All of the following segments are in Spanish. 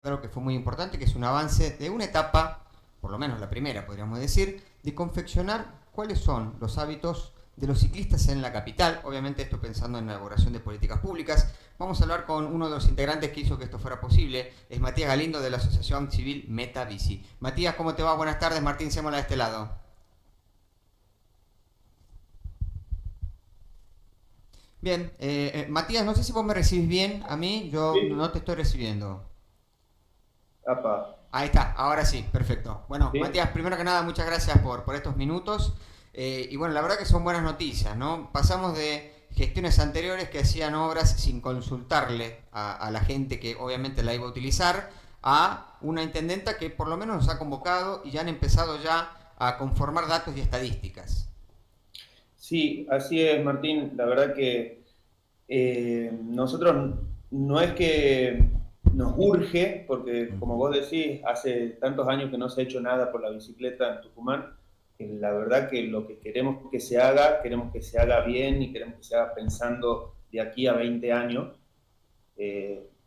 Algo que fue muy importante, que es un avance de una etapa, por lo menos la primera podríamos decir, de confeccionar cuáles son los hábitos de los ciclistas en la capital, obviamente esto pensando en la elaboración de políticas públicas. Vamos a hablar con uno de los integrantes que hizo que esto fuera posible, es Matías Galindo de la Asociación Civil Meta Bici. Matías, ¿cómo te va? Buenas tardes, Martín Sémola de este lado. Bien, Matías, no sé si vos me recibís bien a mí, yo Sí, no te estoy recibiendo. apa, Ahí está, ahora sí, perfecto. Bueno, sí, Matías, primero que nada, muchas gracias por estos minutos. Y bueno, la verdad que son buenas noticias, ¿no? Pasamos de gestiones anteriores que hacían obras sin consultarle a la gente que obviamente la iba a utilizar, a una intendenta que por lo menos nos ha convocado y ya han empezado ya a conformar datos y estadísticas. sí, así es, Martín. La verdad que nosotros no es que nos urge, porque como Ujú. vos decís, hace tantos años que no se ha hecho nada por la bicicleta en Tucumán, que la verdad que lo que queremos que se haga bien y queremos que se haga pensando de aquí a 20 años.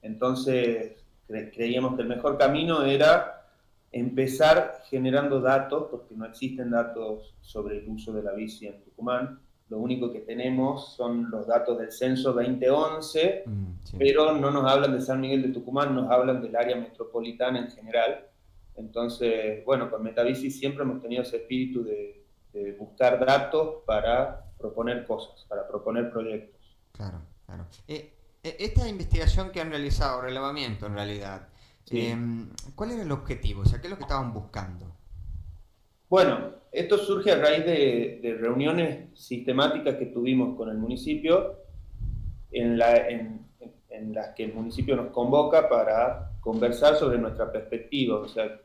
Entonces, creíamos que el mejor camino era empezar generando datos, porque no existen datos sobre el uso de la bici en Tucumán. Lo único que tenemos son los datos del censo 2011, Sí. pero no nos hablan de San Miguel de Tucumán, nos hablan del área metropolitana en general. Entonces, bueno, con Metabici siempre hemos tenido ese espíritu de buscar datos para proponer cosas, para proponer proyectos. Claro, claro. Esta investigación que han realizado, relevamiento en realidad, Sí. ¿cuál era el objetivo? O sea, ¿qué es lo que estaban buscando? Bueno, esto surge a raíz de reuniones sistemáticas que tuvimos con el municipio, en las que el municipio nos convoca para conversar sobre nuestra perspectiva, o sea,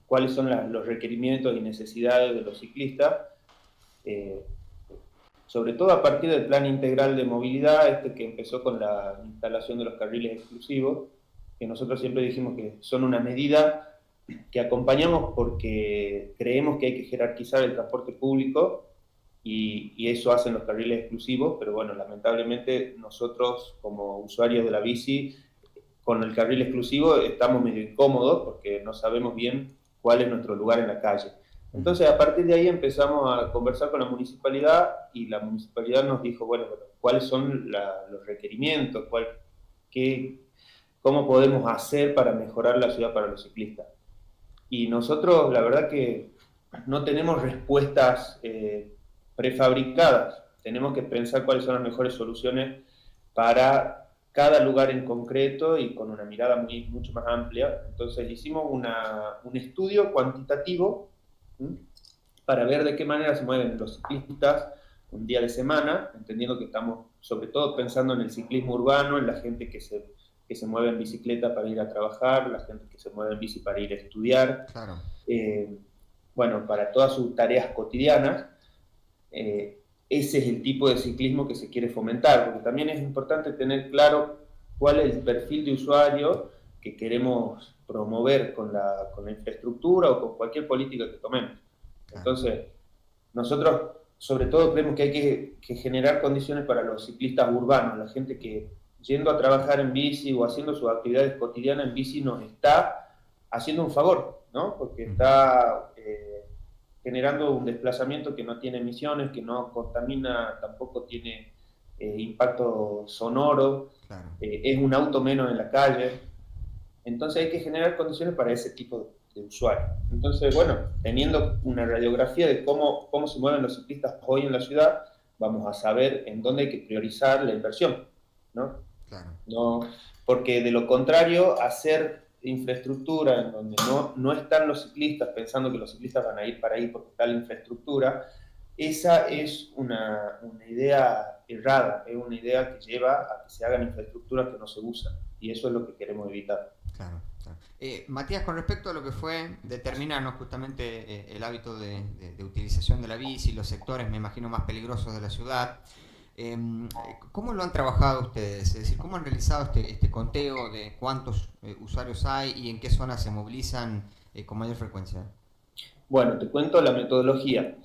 cuáles son los requerimientos y necesidades de los ciclistas, eh, sobre todo a partir del plan integral de movilidad, este que empezó con la instalación de los carriles exclusivos, que nosotros siempre dijimos que son una medida que acompañamos porque creemos que hay que jerarquizar el transporte público y eso hacen los carriles exclusivos, pero bueno, lamentablemente nosotros como usuarios de la bici con el carril exclusivo estamos medio incómodos porque no sabemos bien cuál es nuestro lugar en la calle. Ujú. Entonces, a partir de ahí empezamos a conversar con la municipalidad y la municipalidad nos dijo, bueno, ¿cuáles son los requerimientos? Qué, ¿Cómo podemos hacer para mejorar la ciudad para los ciclistas? Y nosotros, la verdad que no tenemos respuestas prefabricadas. Tenemos que pensar cuáles son las mejores soluciones para cada lugar en concreto y con una mirada mucho más amplia. Entonces hicimos un estudio cuantitativo, ¿m?, para ver de qué manera se mueven los ciclistas un día de semana, entendiendo que estamos sobre todo pensando en el ciclismo urbano, en la gente que se mueve en bicicleta para ir a trabajar, la gente que se mueve en bici para ir a estudiar, Claro. eh, bueno, para todas sus tareas cotidianas. eh, Ese es el tipo de ciclismo que se quiere fomentar, porque también es importante tener claro cuál es el perfil de usuario que queremos promover con la infraestructura o con cualquier política que tomemos. Claro. Entonces, nosotros sobre todo creemos que hay que generar condiciones para los ciclistas urbanos, la gente que yendo a trabajar en bici o haciendo sus actividades cotidianas en bici nos está haciendo un favor, ¿no? Porque Ujú. está generando un desplazamiento que no tiene emisiones, que no contamina, tampoco tiene impacto sonoro, Claro. es un auto menos en la calle. Entonces hay que generar condiciones para ese tipo de usuario. Entonces, bueno, teniendo una radiografía de cómo se mueven los ciclistas hoy en la ciudad, vamos a saber en dónde hay que priorizar la inversión, ¿no? Claro. No, porque de lo contrario, hacer infraestructura en donde no están los ciclistas pensando que los ciclistas van a ir para ahí porque está la infraestructura, esa es una idea errada, es una idea que lleva a que se hagan infraestructuras que no se usan y eso es lo que queremos evitar. Claro, claro. Matías, con respecto a lo que fue determinarnos justamente el hábito de utilización de la bici, los sectores, me imagino, más peligrosos de la ciudad, ¿cómo lo han trabajado ustedes? Es decir, ¿cómo han realizado este conteo de cuántos usuarios hay y en qué zonas se movilizan con mayor frecuencia? Bueno, te cuento la metodología.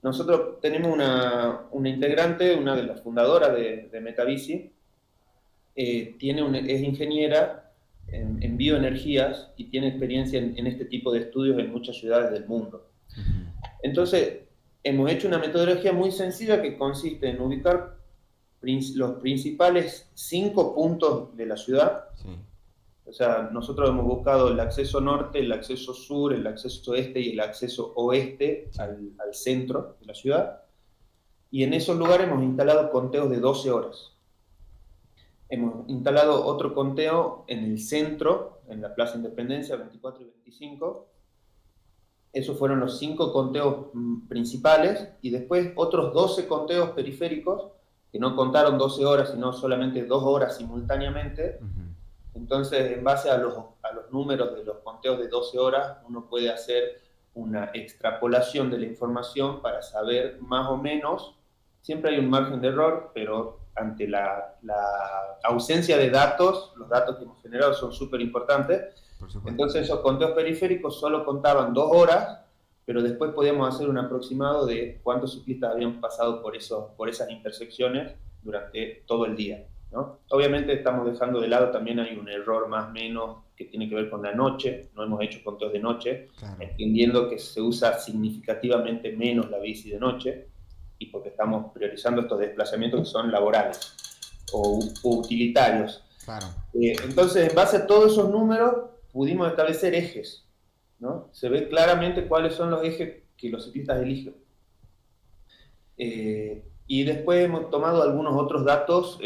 Nosotros tenemos una integrante, una de las fundadoras de Metabici, es ingeniera en bioenergías y tiene experiencia en este tipo de estudios en muchas ciudades del mundo. Entonces, hemos hecho una metodología muy sencilla que consiste en ubicar los principales 5 puntos de la ciudad. Sí. O sea, nosotros hemos buscado el acceso norte, el acceso sur, el acceso este y el acceso oeste al centro de la ciudad. Y en esos lugares hemos instalado conteos de 12 horas. Hemos instalado otro conteo en el centro, en la Plaza Independencia, 24 y 25. Esos fueron los 5 conteos principales y después otros 12 conteos periféricos que no contaron 12 horas, sino solamente 2 horas simultáneamente. Entonces, en base a los números de los conteos de 12 horas, uno puede hacer una extrapolación de la información para saber más o menos, siempre hay un margen de error, pero ante la ausencia de datos, los datos que hemos generado son súper importantes. Entonces esos conteos periféricos solo contaban 2 horas, pero después podíamos hacer un aproximado de cuántos ciclistas habían pasado por esas intersecciones durante todo el día, ¿no? Obviamente estamos dejando de lado, también hay un error más o menos que tiene que ver con la noche, no hemos hecho conteos de noche, claro, entendiendo que se usa significativamente menos la bici de noche y porque estamos priorizando estos desplazamientos que son laborales o utilitarios. Claro. Entonces, en base a todos esos números, pudimos establecer ejes, ¿no? Se ve claramente cuáles son los ejes que los ciclistas eligen. Y después hemos tomado algunos otros datos,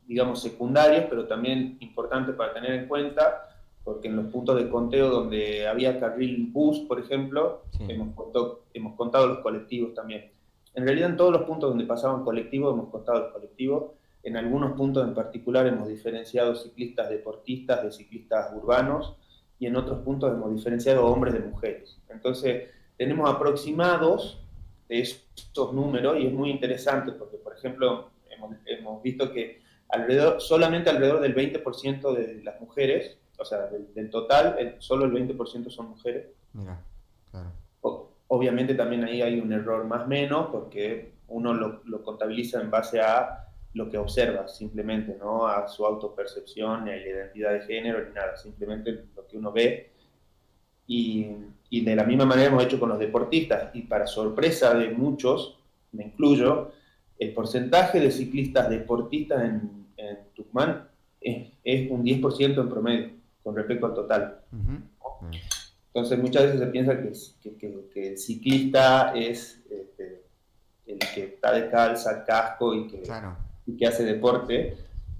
digamos, secundarios, pero también importantes para tener en cuenta, porque en los puntos de conteo donde había carril bus, por ejemplo, sí, hemos contado los colectivos también. En realidad, en todos los puntos donde pasaban colectivos, hemos contado los colectivos. En algunos puntos en particular hemos diferenciado ciclistas deportistas de ciclistas urbanos y en otros puntos hemos diferenciado hombres de mujeres. Entonces, tenemos aproximados de estos números y es muy interesante porque, por ejemplo, hemos visto que solamente alrededor del 20% de las mujeres, o sea, del total, solo el 20% son mujeres. Mira, claro. Obviamente también ahí hay un error más o menos porque uno lo contabiliza en base a lo que observa, simplemente, no a su autopercepción, ni a la identidad de género, ni nada, simplemente lo que uno ve. Y de la misma manera hemos hecho con los deportistas, y para sorpresa de muchos, me incluyo, el porcentaje de ciclistas deportistas en Tucumán es un 10% en promedio, con respecto al total. Entonces muchas veces se piensa que el ciclista es el que está de calza, casco y que hace deporte,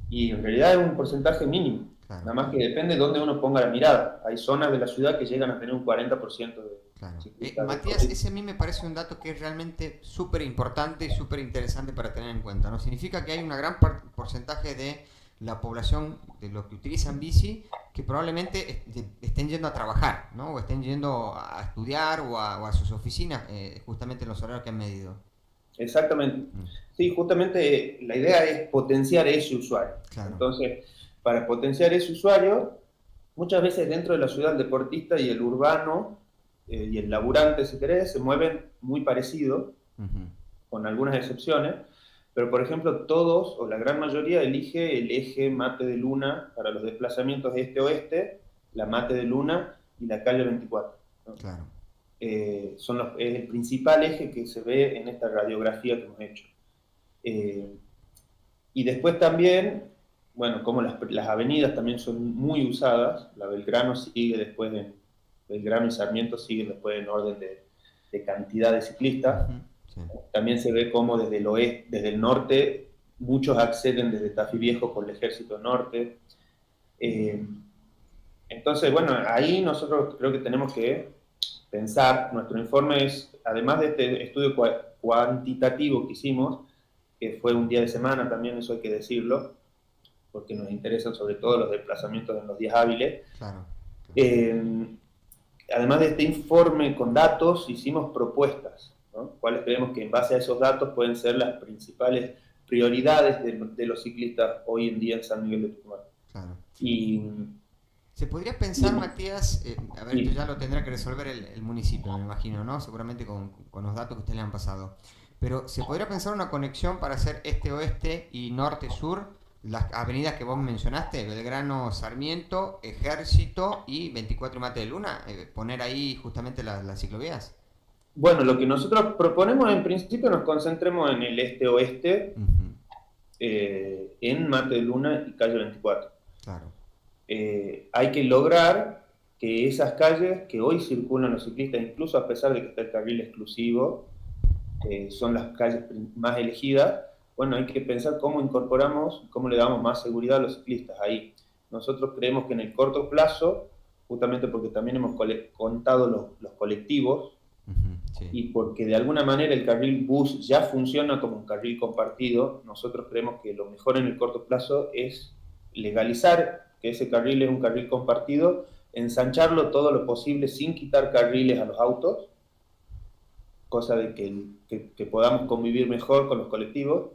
y en realidad es un porcentaje mínimo. Claro. Nada más que depende de dónde uno ponga la mirada. Hay zonas de la ciudad que llegan a tener un 40% de ciclistas. Matías, ese a mí me parece un dato que es realmente súper importante y súper interesante para tener en cuenta, ¿no? Significa que hay un gran porcentaje de la población de los que utilizan bici que probablemente estén yendo a trabajar, ¿no? O estén yendo a estudiar o a sus oficinas, justamente en los horarios que han medido. Exactamente. Sí, justamente la idea es potenciar ese usuario. Claro. Entonces, para potenciar ese usuario, muchas veces dentro de la ciudad el deportista y el urbano y el laburante, si querés, se mueven muy parecidos, con algunas excepciones, pero por ejemplo todos o la gran mayoría elige el eje Mate de Luna para los desplazamientos este-oeste, la Mate de Luna y la calle 24, ¿no? Claro. Es el principal eje que se ve en esta radiografía que hemos hecho. Y después también, bueno, como las avenidas también son muy usadas, la Belgrano sigue después Belgrano y Sarmiento siguen después en orden de cantidad de ciclistas. Sí. También se ve como desde el norte, muchos acceden desde Tafí Viejo por el Ejército Norte. Entonces, bueno, ahí nosotros creo que tenemos que pensar, nuestro informe es, además de este estudio cuantitativo que hicimos, que fue un día de semana también, eso hay que decirlo, porque nos interesan sobre todo los desplazamientos en los días hábiles. Claro. Además de este informe con datos, hicimos propuestas, ¿no? ¿Cuáles creemos que en base a esos datos pueden ser las principales prioridades de los ciclistas hoy en día en San Miguel de Tucumán? Claro. Se podría pensar, Matías, a ver, esto ya lo tendrá que resolver el municipio, me imagino, ¿no? Seguramente con los datos que ustedes le han pasado. Pero ¿se podría pensar una conexión para hacer este-oeste y norte-sur las avenidas que vos mencionaste, Belgrano, Sarmiento, Ejército y 24 y Mate de Luna, poner ahí justamente las ciclovías. Bueno, lo que nosotros proponemos en principio nos concentremos en el este-oeste, Ujú, en Mate de Luna y calle 24. claro. Hay que lograr que esas calles que hoy circulan los ciclistas, incluso a pesar de que está el carril exclusivo, son las calles más elegidas. Bueno, hay que pensar cómo incorporamos, cómo le damos más seguridad a los ciclistas ahí. Nosotros creemos que en el corto plazo, justamente porque también hemos contado los colectivos, Ujú, sí, y porque de alguna manera el carril bus ya funciona como un carril compartido, nosotros creemos que lo mejor en el corto plazo es legalizar que ese carril es un carril compartido, ensancharlo todo lo posible sin quitar carriles a los autos, cosa de que podamos convivir mejor con los colectivos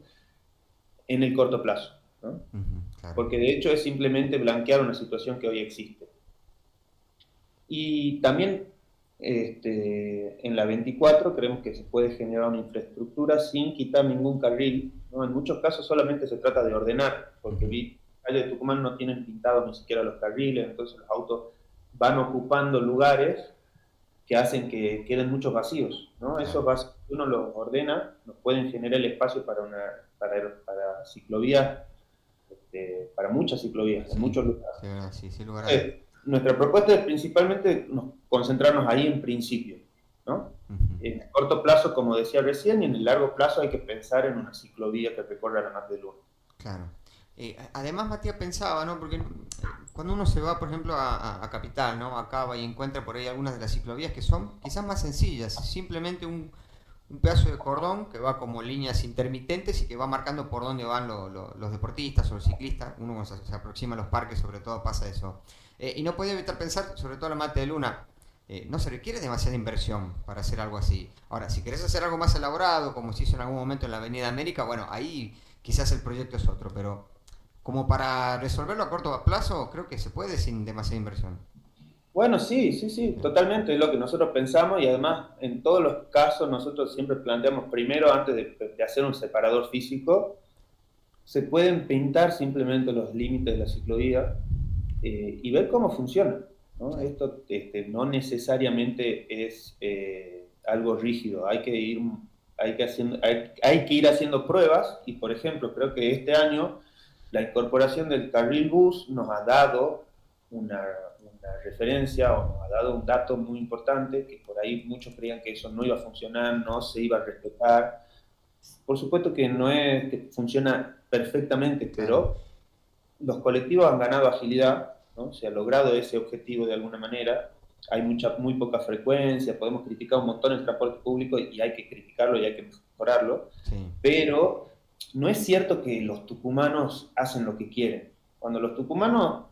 en el corto plazo, ¿no? ujú, claro. Porque de hecho es simplemente blanquear una situación que hoy existe. Y también en la 24 creemos que se puede generar una infraestructura sin quitar ningún carril, ¿no? En muchos casos solamente se trata de ordenar, porque Ujú, calle de Tucumán no tienen pintados ni siquiera los carriles, entonces los autos van ocupando lugares que hacen que queden muchos vacíos, ¿no? claro. Esos vacíos, si uno los ordena, nos pueden generar el espacio para ciclovías, para muchas ciclovías, en Sí, muchos lugares. sí, verdad, sí, sin lugar a dudas. Nuestra propuesta es principalmente concentrarnos ahí en principio, ¿no? Ujú, En el corto plazo, como decía recién, y en el largo plazo hay que pensar en una ciclovía que recorra la Mar del Luna. claro. Además, Matías pensaba, ¿no? Porque cuando uno se va, por ejemplo, a Capital, ¿no? A Cava y encuentra por ahí algunas de las ciclovías que son quizás más sencillas, simplemente un pedazo de cordón que va como líneas intermitentes y que va marcando por dónde van los deportistas o los ciclistas. Uno cuando se aproxima a los parques, sobre todo, pasa eso. Y no puede evitar pensar, sobre todo en la Mate de Luna, no se requiere demasiada inversión para hacer algo así. Ahora, si querés hacer algo más elaborado, como se hizo en algún momento en la Avenida América, bueno, ahí quizás el proyecto es otro, pero como para resolverlo a corto plazo, creo que se puede sin demasiada inversión. Bueno, sí, sí, sí, totalmente, es lo que nosotros pensamos y además en todos los casos nosotros siempre planteamos primero, antes de hacer un separador físico, se pueden pintar simplemente los límites de la ciclovía y ver cómo funciona, ¿no? Sí, Esto no necesariamente es algo rígido, hay que ir haciendo pruebas y, por ejemplo, creo que este año la incorporación del carril bus nos ha dado una referencia o nos ha dado un dato muy importante que por ahí muchos creían que eso no iba a funcionar, no se iba a respetar. Por supuesto que no es que funciona perfectamente, claro. pero los colectivos han ganado agilidad, ¿no? Se ha logrado ese objetivo de alguna manera. Hay muy poca frecuencia, podemos criticar un montón el transporte público y hay que criticarlo y hay que mejorarlo, Sí, pero no es cierto que los tucumanos hacen lo que quieren. Cuando los tucumanos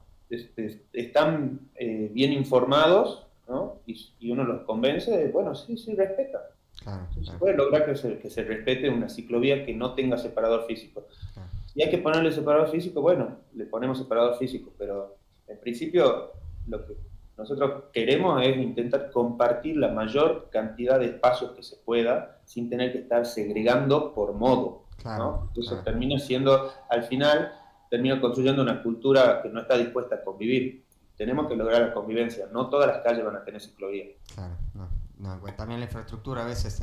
están bien informados, ¿no? Y uno los convence, bueno, sí, sí, respeta. claro, Sí, se claro, puede lograr que se respete una ciclovía que no tenga separador físico. claro. Si hay que ponerle separador físico, bueno, le ponemos separador físico, pero en principio lo que nosotros queremos es intentar compartir la mayor cantidad de espacios que se pueda sin tener que estar segregando por modo, Claro, ¿no? Eso claro, termina siendo, al final, termina construyendo una cultura que no está dispuesta a convivir. Tenemos que lograr la convivencia, no todas las calles van a tener ciclovía. claro. No, no, pues también la infraestructura a veces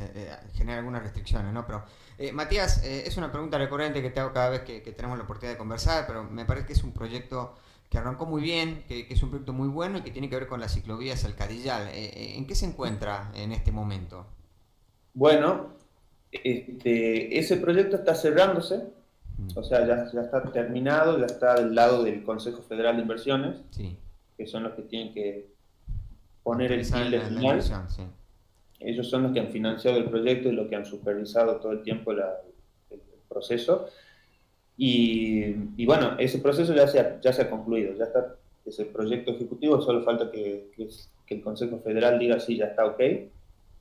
genera algunas restricciones, ¿no? Pero, Matías, es una pregunta recurrente que te hago cada vez que tenemos la oportunidad de conversar, pero me parece que es un proyecto que arrancó muy bien, que es un proyecto muy bueno y que tiene que ver con las ciclovías El Cadillal. ¿En qué se encuentra en este momento? Bueno, ese proyecto está cerrándose, Mm, o sea, ya está terminado, ya está del lado del Consejo Federal de Inversiones, sí, que son los que tienen que poner el autorizar tilde la final. inversión, sí. Ellos son los que han financiado el proyecto y los que han supervisado todo el tiempo el proceso. Y bueno, ese proceso ya se ha concluido, ya está ese proyecto ejecutivo, solo falta que el Consejo Federal diga sí, ya está ok,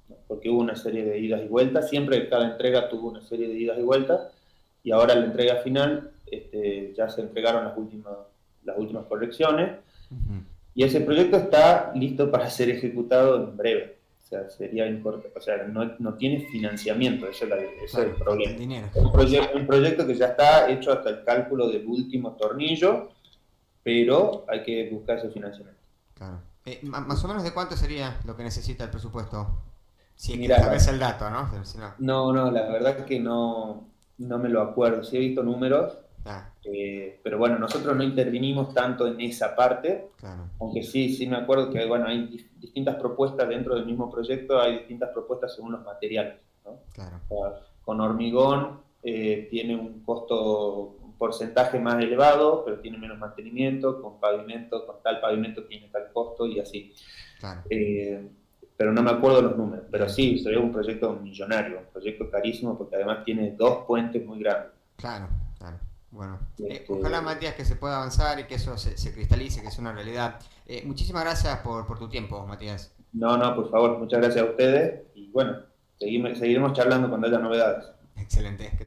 ¿no? Porque hubo una serie de idas y vueltas, siempre cada entrega tuvo una serie de idas y vueltas, y ahora la entrega final ya se entregaron las últimas correcciones, Ujú, y ese proyecto está listo para ser ejecutado en breve. sea, sería importante, o sea, no tiene financiamiento, ese es el Claro, problema. el dinero. Es un proyecto que ya está hecho hasta el cálculo del último tornillo, pero hay que buscar ese financiamiento. Claro. Más o menos de cuánto sería lo que necesita el presupuesto. Si es que Mira, sabes el dato, ¿no? Si no, no, la verdad es que no me lo acuerdo. Sí he visto números, ah, pero bueno, nosotros no intervinimos tanto en esa parte, claro, aunque sí me acuerdo que bueno, hay distintas propuestas dentro del mismo proyecto, hay distintas propuestas según los materiales, ¿no? claro, O sea, con hormigón tiene un costo, un porcentaje más elevado, pero tiene menos mantenimiento, con pavimento, con tal pavimento tiene tal costo y así. claro. Eh, pero no me acuerdo los números, pero Bien. sí, sería un proyecto millonario, un proyecto carísimo porque además tiene 2 puentes muy grandes. Claro, claro. Bueno, ojalá, Este, Matías, que se pueda avanzar y que eso se cristalice, que es una realidad. Muchísimas gracias por tu tiempo, Matías. no, por favor, muchas gracias a ustedes y bueno, seguiremos charlando cuando haya novedades. Excelente.